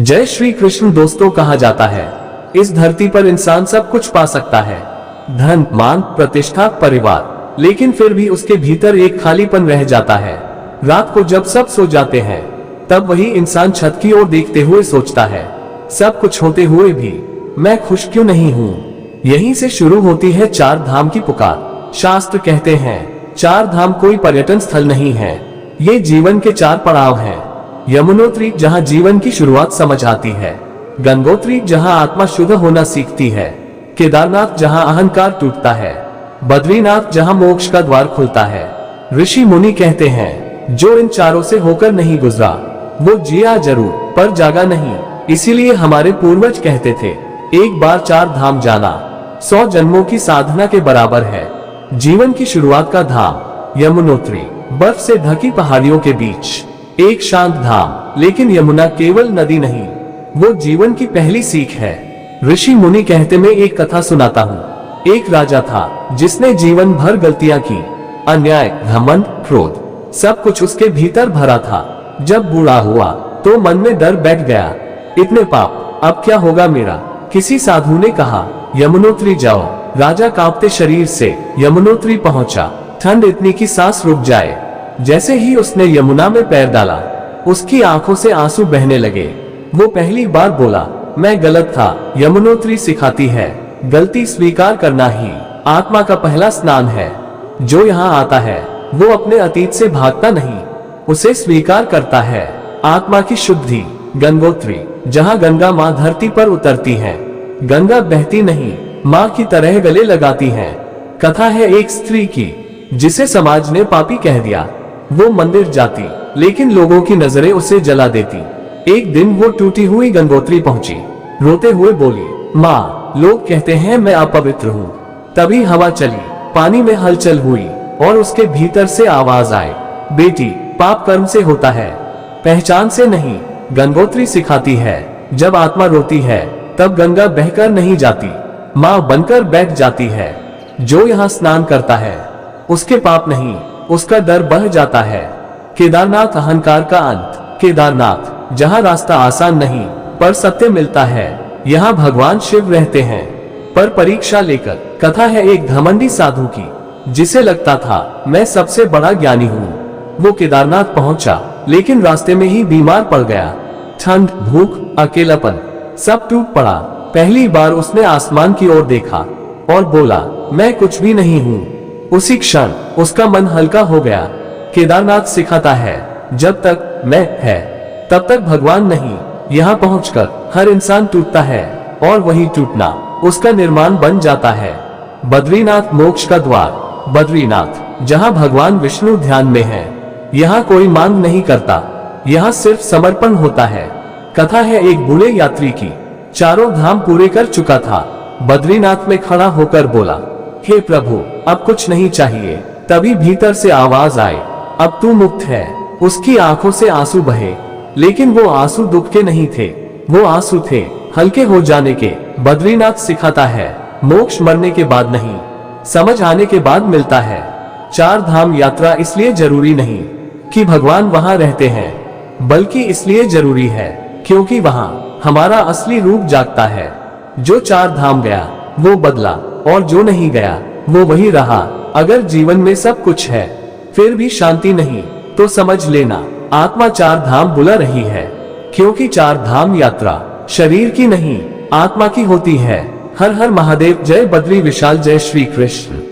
जय श्री कृष्ण। दोस्तों, कहा जाता है इस धरती पर इंसान सब कुछ पा सकता है, धन, मान, प्रतिष्ठा, परिवार, लेकिन फिर भी उसके भीतर एक खालीपन रह जाता है। रात को जब सब सो जाते हैं तब वही इंसान छत की ओर देखते हुए सोचता है, सब कुछ होते हुए भी मैं खुश क्यों नहीं हूँ। यहीं से शुरू होती है चार धाम की पुकार। शास्त्र कहते हैं चार धाम कोई पर्यटन स्थल नहीं है, ये जीवन के चार पड़ाव हैं। यमुनोत्री, जहाँ जीवन की शुरुआत समझ आती है। गंगोत्री, जहाँ आत्मा शुद्ध होना सीखती है। केदारनाथ, जहाँ अहंकार टूटता है। बद्रीनाथ, जहाँ मोक्ष का द्वार खुलता है। ऋषि मुनि कहते हैं जो इन चारों से होकर नहीं गुजरा वो जिया जरूर पर जागा नहीं। इसीलिए हमारे पूर्वज कहते थे एक बार चार धाम जाना 100 जन्मों की साधना के बराबर है। जीवन की शुरुआत का धाम यमुनोत्री, बर्फ से ढकी पहाड़ियों के बीच एक शांत धाम। लेकिन यमुना केवल नदी नहीं, वो जीवन की पहली सीख है। ऋषि मुनि कहते, मैं एक कथा सुनाता हूँ। एक राजा था जिसने जीवन भर गलतियां की, अन्याय, घमंड, क्रोध, सब कुछ उसके भीतर भरा था। जब बूढ़ा हुआ तो मन में डर बैठ गया, इतने पाप, अब क्या होगा मेरा। किसी साधु ने कहा यमुनोत्री जाओ। राजा कांपते शरीर से यमुनोत्री पहुंचा। ठंड इतनी की सांस रुक जाए। जैसे ही उसने यमुना में पैर डाला उसकी आंखों से आंसू बहने लगे। वो पहली बार बोला, मैं गलत था। यमुनोत्री सिखाती है गलती स्वीकार करना ही आत्मा का पहला स्नान है। जो यहाँ आता है वो अपने अतीत से भागता नहीं, उसे स्वीकार करता है। आत्मा की शुद्धि। गंगोत्री, जहाँ गंगा माँ धरती पर उतरती है। गंगा बहती नहीं, माँ की तरह गले लगाती है। कथा है एक स्त्री की जिसे समाज ने पापी कह दिया। वो मंदिर जाती लेकिन लोगों की नजरें उसे जला देती। एक दिन वो टूटी हुई गंगोत्री पहुंची, रोते हुए बोली, माँ, लोग कहते हैं मैं अपवित्र हूँ। तभी हवा चली, पानी में हलचल हुई और उसके भीतर से आवाज आए, बेटी, पाप कर्म से होता है, पहचान से नहीं। गंगोत्री सिखाती है जब आत्मा रोती है तब गंगा बहकर नहीं जाती, माँ बनकर बैठ जाती है। जो यहाँ स्नान करता है उसके पाप नहीं, उसका डर बह जाता है। केदारनाथ, अहंकार का अंत। केदारनाथ, जहाँ रास्ता आसान नहीं पर सत्य मिलता है, यहाँ भगवान शिव रहते हैं पर परीक्षा लेकर। कथा है एक घमंडी साधु की जिसे लगता था मैं सबसे बड़ा ज्ञानी हूँ। वो केदारनाथ पहुंचा लेकिन रास्ते में ही बीमार पड़ गया। ठंड, भूख, अकेलापन, सब टूट पड़ा। पहली बार उसने आसमान की ओर देखा और बोला, मैं कुछ भी नहीं हूँ। उसी क्षण उसका मन हल्का हो गया। केदारनाथ सिखाता है जब तक मैं है तब तक भगवान नहीं। यहाँ पहुंचकर हर इंसान टूटता है और वही टूटना उसका निर्माण बन जाता है। बद्रीनाथ, मोक्ष का द्वार। बद्रीनाथ, जहाँ भगवान विष्णु ध्यान में है। यहाँ कोई मांग नहीं करता, यहाँ सिर्फ समर्पण होता है। कथा है एक बूढ़े यात्री की, चारों धाम पूरे कर चुका था। बद्रीनाथ में खड़ा होकर बोला, हे प्रभु, अब कुछ नहीं चाहिए। तभी भीतर से आवाज आई, अब तू मुक्त है। उसकी आंखों से आंसू बहे, लेकिन वो आंसू दुख के नहीं थे, वो आंसू थे हल्के हो जाने के। बद्रीनाथ सिखाता है मोक्ष मरने के बाद नहीं, समझ आने के बाद मिलता है। चार धाम यात्रा इसलिए जरूरी नहीं कि भगवान वहां रहते हैं, बल्कि इसलिए जरूरी है क्योंकि वहां हमारा असली रूप जागता है। जो चार धाम गया वो बदला और जो नहीं गया वो वही रहा। अगर जीवन में सब कुछ है फिर भी शांति नहीं तो समझ लेना आत्मा चार धाम बुला रही है। क्योंकि चार धाम यात्रा शरीर की नहीं, आत्मा की होती है। हर हर महादेव। जय बद्री विशाल। जय श्री कृष्ण।